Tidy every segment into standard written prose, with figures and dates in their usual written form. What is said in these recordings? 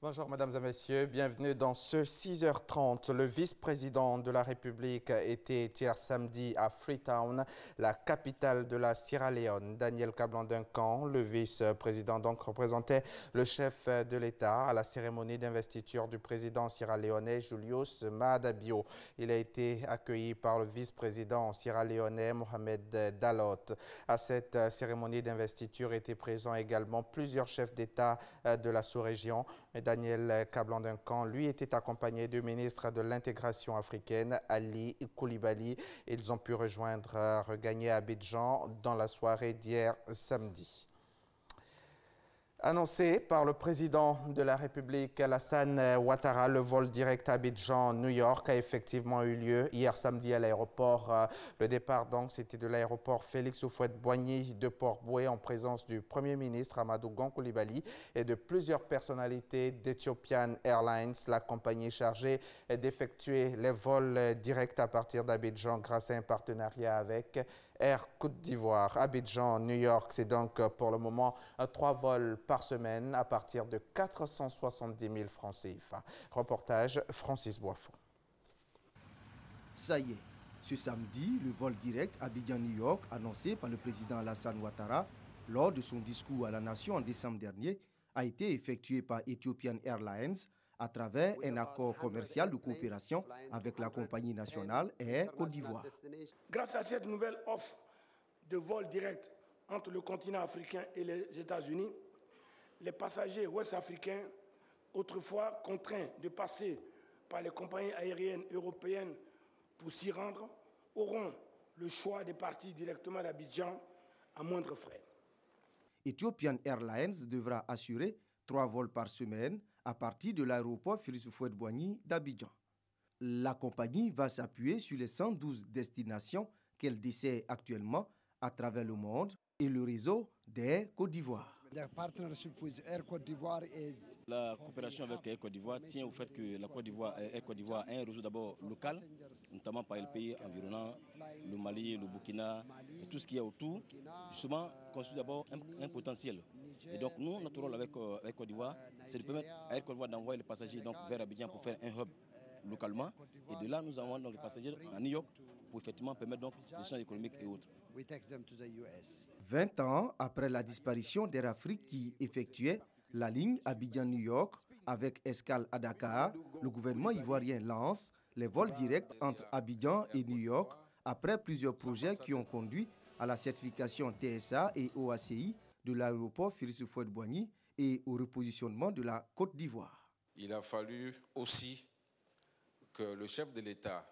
Bonjour mesdames et messieurs, bienvenue dans ce 6h30. Le vice-président de la République était hier samedi à Freetown, la capitale de la Sierra Leone. Daniel Kablan-Duncan, le vice-président, donc représentait le chef de l'État à la cérémonie d'investiture du président sierra-léonais Julius Maada Bio. Il a été accueilli par le vice-président sierra-léonais Mohamed Dalot. À cette cérémonie d'investiture étaient présents également plusieurs chefs d'État de la sous-région. Daniel Kablan-Duncan, lui, était accompagné du ministre de l'intégration africaine, Ali Koulibaly. Ils ont pu regagner Abidjan dans la soirée d'hier samedi. Annoncé par le président de la République, Alassane Ouattara, le vol direct Abidjan-New York a effectivement eu lieu hier samedi à l'aéroport. Le départ, donc, c'était de l'aéroport Félix Houphouët-Boigny de Port-Bouët en présence du Premier ministre Amadou Gon Coulibaly et de plusieurs personnalités d'Ethiopian Airlines, la compagnie chargée d'effectuer les vols directs à partir d'Abidjan grâce à un partenariat avec Air Côte d'Ivoire. Abidjan-New York, c'est donc pour le moment 3 vols par semaine à partir de 470 000 francs CFA. Reportage Francis Boisfond. Ça y est, ce samedi, le vol direct Abidjan-New York annoncé par le président Alassane Ouattara lors de son discours à la nation en décembre dernier a été effectué par Ethiopian Airlines à travers un accord commercial de coopération avec la compagnie nationale Air Côte d'Ivoire. Grâce à cette nouvelle offre de vol direct entre le continent africain et les États-Unis, les passagers ouest-africains, autrefois contraints de passer par les compagnies aériennes européennes pour s'y rendre, auront le choix de partir directement d'Abidjan à moindre frais. Ethiopian Airlines devra assurer 3 vols par semaine à partir de l'aéroport Félix Houphouët-Boigny d'Abidjan. La compagnie va s'appuyer sur les 112 destinations qu'elle dessert actuellement à travers le monde et le réseau d'Air Côte d'Ivoire. La coopération avec Air Côte d'Ivoire tient au fait que Air Côte d'Ivoire a un réseau d'abord local, notamment par les pays environnants, le Mali, le Burkina, et tout ce qu'il y a autour, justement constitue d'abord un potentiel. Et donc nous, notre rôle avec Air Côte d'Ivoire, c'est de permettre à Air Côte d'Ivoire d'envoyer les passagers donc, vers Abidjan pour faire un hub localement. Et de là, nous envoyons donc les passagers à New York pour effectivement permettre donc l'échange économique et autres. 20 ans après la disparition d'Air Afrique qui effectuait la ligne Abidjan-New York avec escale à Dakar, le gouvernement ivoirien lance les vols directs entre Abidjan et New York après plusieurs projets qui ont conduit à la certification TSA et OACI de l'aéroport Félix Houphouët-Boigny et au repositionnement de la Côte d'Ivoire. Il a fallu aussi que le chef de l'État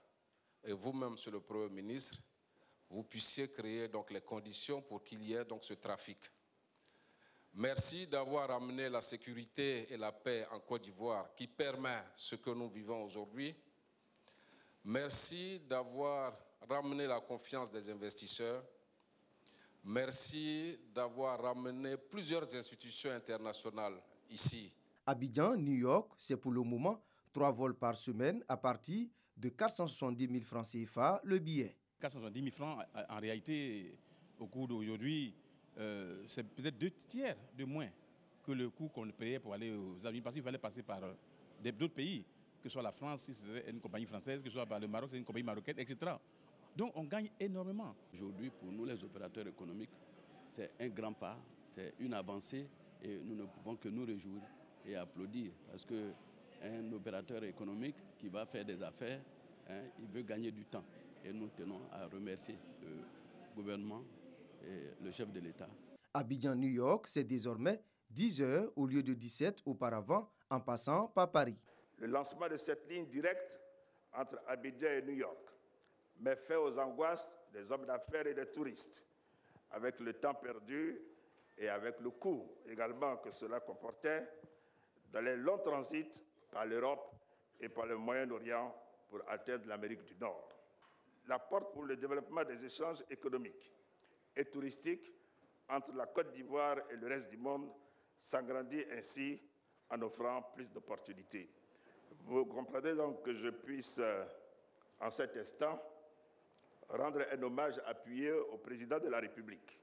et vous-même, Monsieur le Premier ministre, vous puissiez créer donc les conditions pour qu'il y ait donc ce trafic. Merci d'avoir amené la sécurité et la paix en Côte d'Ivoire qui permet ce que nous vivons aujourd'hui. Merci d'avoir ramené la confiance des investisseurs. Merci d'avoir ramené plusieurs institutions internationales ici. Abidjan, New York, c'est pour le moment 3 vols par semaine à partir de 470 000 francs CFA le billet. 470 000 francs, en réalité, au cours d'aujourd'hui, c'est peut-être 2 tiers de moins que le coût qu'on payait pour aller aux États-Unis, parce qu'il fallait passer par d'autres pays, que ce soit la France, si c'est une compagnie française, que ce soit par le Maroc, c'est une compagnie marocaine, etc. Donc on gagne énormément. Aujourd'hui, pour nous les opérateurs économiques, c'est un grand pas, c'est une avancée et nous ne pouvons que nous réjouir et applaudir parce qu'un opérateur économique qui va faire des affaires, il veut gagner du temps. Et nous tenons à remercier le gouvernement et le chef de l'État. Abidjan-New York, c'est désormais 10 heures au lieu de 17 auparavant en passant par Paris. Le lancement de cette ligne directe entre Abidjan et New York met fin aux angoisses des hommes d'affaires et des touristes, avec le temps perdu et avec le coût également que cela comportait dans les longs transits par l'Europe et par le Moyen-Orient pour atteindre l'Amérique du Nord. La porte pour le développement des échanges économiques et touristiques entre la Côte d'Ivoire et le reste du monde s'agrandit ainsi en offrant plus d'opportunités. Vous comprenez donc que je puisse, en cet instant, rendre un hommage appuyé au président de la République,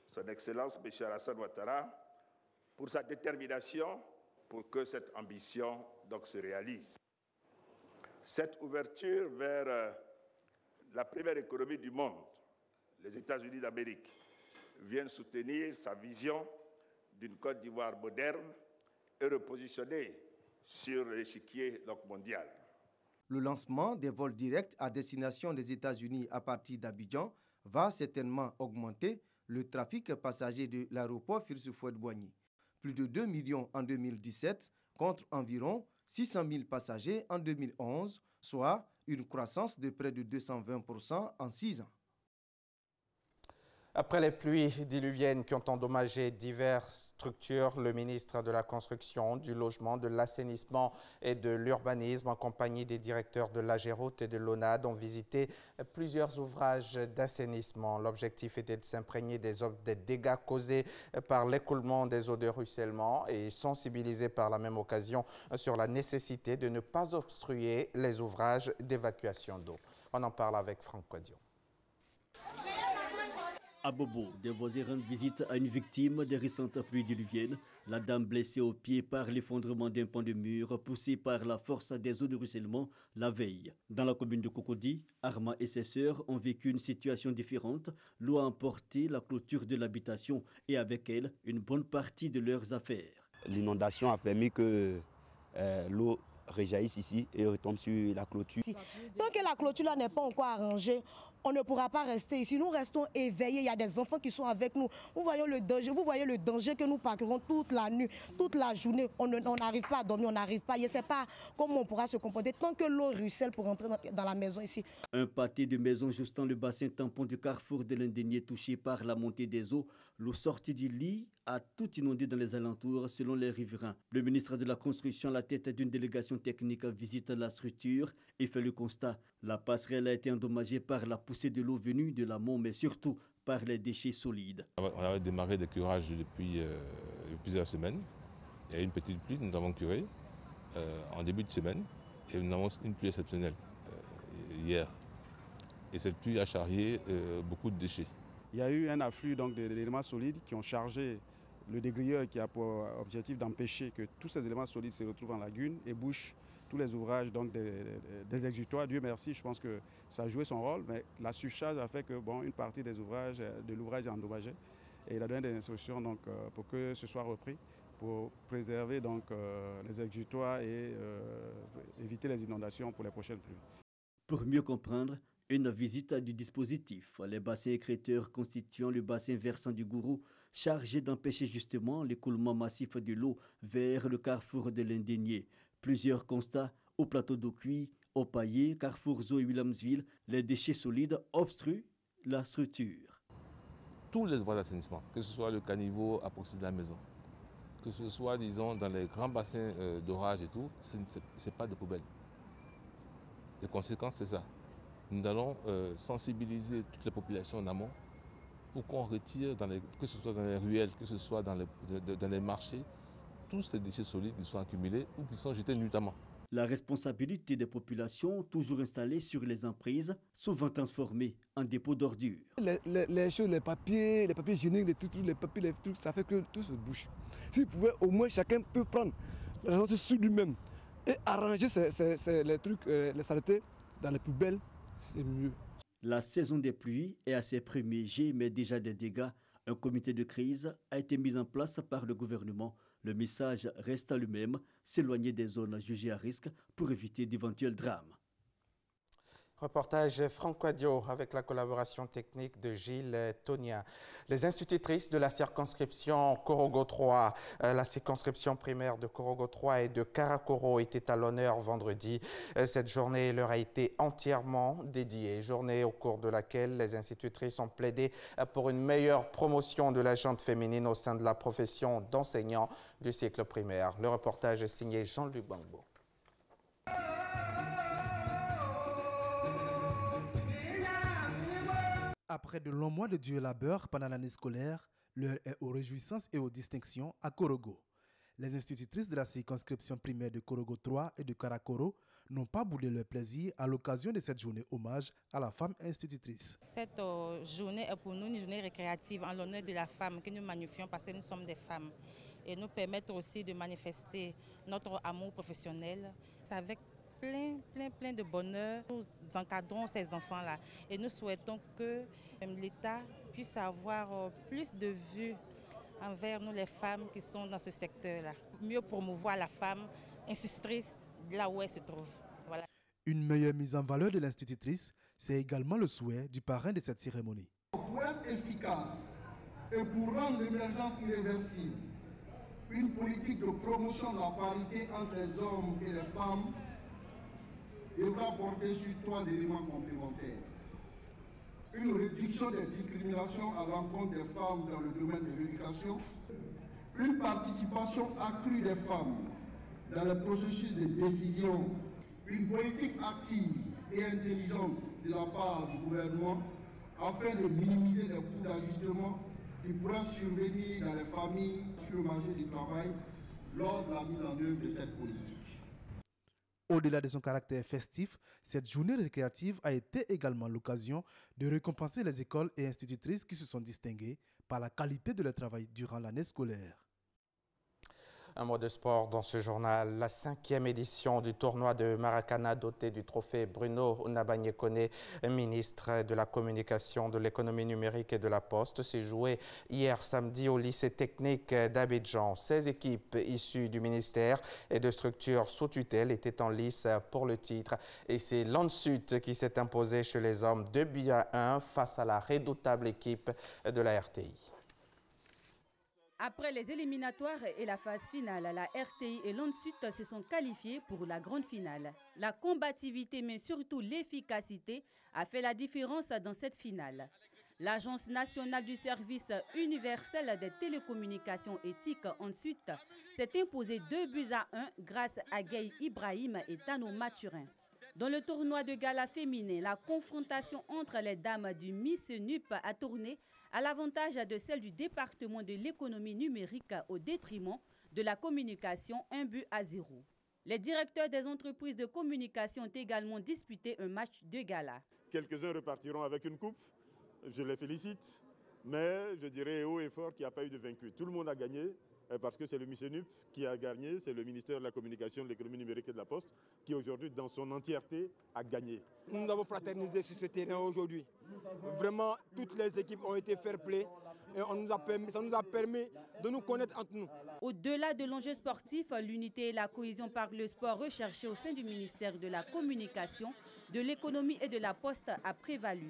son Excellence M. Alassane Ouattara, pour sa détermination pour que cette ambition donc, se réalise. Cette ouverture vers la première économie du monde, les États-Unis d'Amérique, vient soutenir sa vision d'une Côte d'Ivoire moderne et repositionnée sur l'échiquier mondial. Le lancement des vols directs à destination des États-Unis à partir d'Abidjan va certainement augmenter le trafic passager de l'aéroport Félix Houphouët-Boigny. Plus de 2 millions en 2017 contre environ 600 000 passagers en 2011, soit une croissance de près de 220% en 6 ans. Après les pluies diluviennes qui ont endommagé diverses structures, le ministre de la Construction, du Logement, de l'Assainissement et de l'Urbanisme, en compagnie des directeurs de l'AGEROUTE et de l'ONAD, ont visité plusieurs ouvrages d'assainissement. L'objectif était de s'imprégner des dégâts causés par l'écoulement des eaux de ruissellement et sensibiliser par la même occasion sur la nécessité de ne pas obstruer les ouvrages d'évacuation d'eau. On en parle avec Franck Quadio. À Bobo, des voisins rendent visite à une victime des récentes pluies diluviennes. La dame blessée au pied par l'effondrement d'un pan de mur poussé par la force des eaux de ruissellement la veille. Dans la commune de Cocody, Arma et ses sœurs ont vécu une situation différente. L'eau a emporté la clôture de l'habitation et avec elle une bonne partie de leurs affaires. L'inondation a permis que l'eau rejaillisse ici et retombe sur la clôture. Tant que la clôture n'est pas encore arrangée, on ne pourra pas rester ici. Nous restons éveillés. Il y a des enfants qui sont avec nous. Vous voyez le danger que nous parcourons toute la nuit, toute la journée. On n'arrive pas à dormir, on n'arrive pas. Je ne sais pas comment on pourra se comporter tant que l'eau ruisselle pour entrer dans la maison ici. Un pâté de maisons justant le bassin tampon du carrefour de l'Indénié touché par la montée des eaux. L'eau sortie du lit a tout inondé dans les alentours selon les riverains. Le ministre de la Construction, à la tête d'une délégation technique, visite la structure et fait le constat. La passerelle a été endommagée par la poussée de l'eau venue de l'amont, mais surtout par les déchets solides. On avait démarré des curages depuis plusieurs semaines. Il y a eu une petite pluie, nous avons curé en début de semaine et nous avons une pluie exceptionnelle hier. Et cette pluie a charrié beaucoup de déchets. Il y a eu un afflux d'éléments solides qui ont chargé le dégrilleur qui a pour objectif d'empêcher que tous ces éléments solides se retrouvent en lagune et bouchent tous les ouvrages des exutoires. Dieu merci, je pense que ça a joué son rôle, mais la surcharge a fait que une partie de l'ouvrage est endommagée. Et il a donné des instructions pour que ce soit repris, pour préserver les exutoires et éviter les inondations pour les prochaines pluies. Pour mieux comprendre, une visite du dispositif. Les bassins écrêteurs constituant le bassin versant du Gourou, chargé d'empêcher justement l'écoulement massif de l'eau vers le carrefour de l'Indénié. Plusieurs constats au plateau d'eau cuit, au Paillé, Carrefour Zoo et Williamsville, les déchets solides obstruent la structure. Tous les voies d'assainissement, que ce soit le caniveau à proximité de la maison, que ce soit, disons, dans les grands bassins d'orage et tout, ce n'est pas des poubelles. Les conséquences, c'est ça. Nous allons sensibiliser toutes les populations en amont pour qu'on retire, que ce soit dans les ruelles, que ce soit dans les marchés, tous ces déchets solides qui sont accumulés ou qui sont jetés nuitamment. La responsabilité des populations, toujours installées sur les emprises, souvent transformées en dépôts d'ordures. Les choses, les papiers hygiéniques, les trucs, ça fait que tout se bouche. S'il pouvait, au moins chacun peut prendre la chose sur lui-même et arranger les trucs, les saletés dans les poubelles, c'est mieux. La saison des pluies est à ses premiers jets, mais déjà des dégâts. Un comité de crise a été mis en place par le gouvernement. Le message reste le même, s'éloigner des zones jugées à risque pour éviter d'éventuels drames. Reportage Franck Quadio avec la collaboration technique de Gilles Tonia. Les institutrices de la circonscription Korogo 3, la circonscription primaire de Korogo 3 et de Karakoro étaient à l'honneur vendredi. Cette journée leur a été entièrement dédiée. Journée au cours de laquelle les institutrices ont plaidé pour une meilleure promotion de la gente féminine au sein de la profession d'enseignant du cycle primaire. Le reportage est signé Jean-Luc Bangbo. Après de longs mois de dur labeur pendant l'année scolaire, l'heure est aux réjouissances et aux distinctions à Korogo. Les institutrices de la circonscription primaire de Korogo 3 et de Karakoro n'ont pas boudé leur plaisir à l'occasion de cette journée hommage à la femme institutrice. Cette journée est pour nous une journée récréative en l'honneur de la femme que nous magnifions parce que nous sommes des femmes. Et nous permettre aussi de manifester notre amour professionnel. C'est avec plein de bonheur. Nous encadrons ces enfants-là et nous souhaitons que l'État puisse avoir plus de vues envers nous les femmes qui sont dans ce secteur-là. Mieux promouvoir la femme institutrice là où elle se trouve. Voilà. Une meilleure mise en valeur de l'institutrice, c'est également le souhait du parrain de cette cérémonie. Pour être efficace et pour rendre l'émergence irréversible, une politique de promotion de la parité entre les hommes et les femmes devra porter sur 3 éléments complémentaires. Une réduction des discriminations à l'encontre des femmes dans le domaine de l'éducation, une participation accrue des femmes dans le processus de décision, une politique active et intelligente de la part du gouvernement afin de minimiser les coûts d'ajustement qui pourraient survenir dans les familles sur le marché du travail lors de la mise en œuvre de cette politique. Au-delà de son caractère festif, cette journée récréative a été également l'occasion de récompenser les écoles et institutrices qui se sont distinguées par la qualité de leur travail durant l'année scolaire. Un mot de sport dans ce journal. La 5e édition du tournoi de Maracana doté du trophée Bruno Nabagné-Koné, ministre de la Communication, de l'Économie numérique et de la Poste, s'est joué hier samedi au lycée technique d'Abidjan. 16 équipes issues du ministère et de structures sous tutelle étaient en lice pour le titre. Et c'est l'Ansud qui s'est imposé chez les hommes 2-1 face à la redoutable équipe de la RTI. Après les éliminatoires et la phase finale, la RTI et l'Ansud se sont qualifiés pour la grande finale. La combativité, mais surtout l'efficacité, a fait la différence dans cette finale. L'Agence nationale du service universel des télécommunications éthiques, Ansud, s'est imposée 2-1 grâce à Gay Ibrahim et Tano Mathurin. Dans le tournoi de gala féminin, la confrontation entre les dames du Miss NUP a tourné à l'avantage de celle du département de l'économie numérique au détriment de la communication 1-0. Les directeurs des entreprises de communication ont également disputé un match de gala. Quelques-uns repartiront avec une coupe, je les félicite, mais je dirais haut et fort qu'il n'y a pas eu de vaincu. Tout le monde a gagné. Parce que c'est le Miss NUP qui a gagné, c'est le ministère de la Communication, de l'Économie numérique et de la Poste qui aujourd'hui, dans son entièreté, a gagné. Nous avons fraternisé sur ce terrain aujourd'hui. Vraiment, toutes les équipes ont été fair play et ça nous a permis de nous connaître entre nous. Au-delà de l'enjeu sportif, l'unité et la cohésion par le sport recherchée au sein du ministère de la Communication, de l'Économie et de la Poste a prévalu.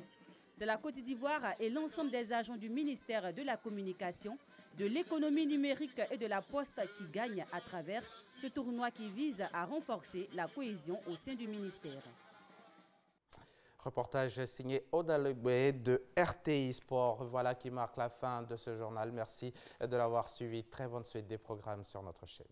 C'est la Côte d'Ivoire et l'ensemble des agents du ministère de la Communication, de l'économie numérique et de la Poste qui gagnent à travers ce tournoi qui vise à renforcer la cohésion au sein du ministère. Reportage signé Oda Legbe de RTI Sport. Voilà qui marque la fin de ce journal. Merci de l'avoir suivi. Très bonne suite des programmes sur notre chaîne.